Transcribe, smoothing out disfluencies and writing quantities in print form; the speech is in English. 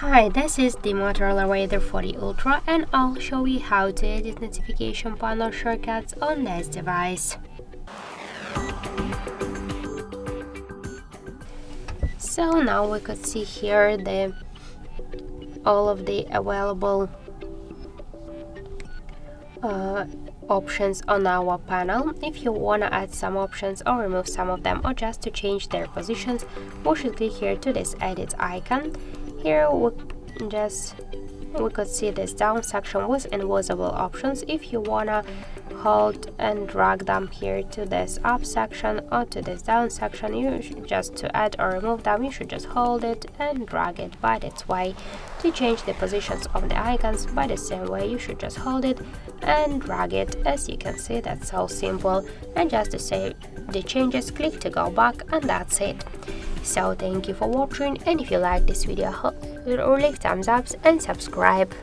Hi, this is the Motorola Razr 40 Ultra and I'll show you how to edit notification panel shortcuts on this device. So now we could see here all of the available options on our panel. If you want to add some options or remove some of them or just to change their positions, we should click here to this edit icon. Here we could see this down section with invisible options. If you wanna hold and drag them here to this up section or to this down section, just to add or remove them, you should just hold it and drag it by this way. To change the positions of the icons by the same way, you should just hold it and drag it. As you can see, that's so simple. And just to save the changes, click to go back, and that's it. So thank you for watching, and if you like this video, leave thumbs up and subscribe.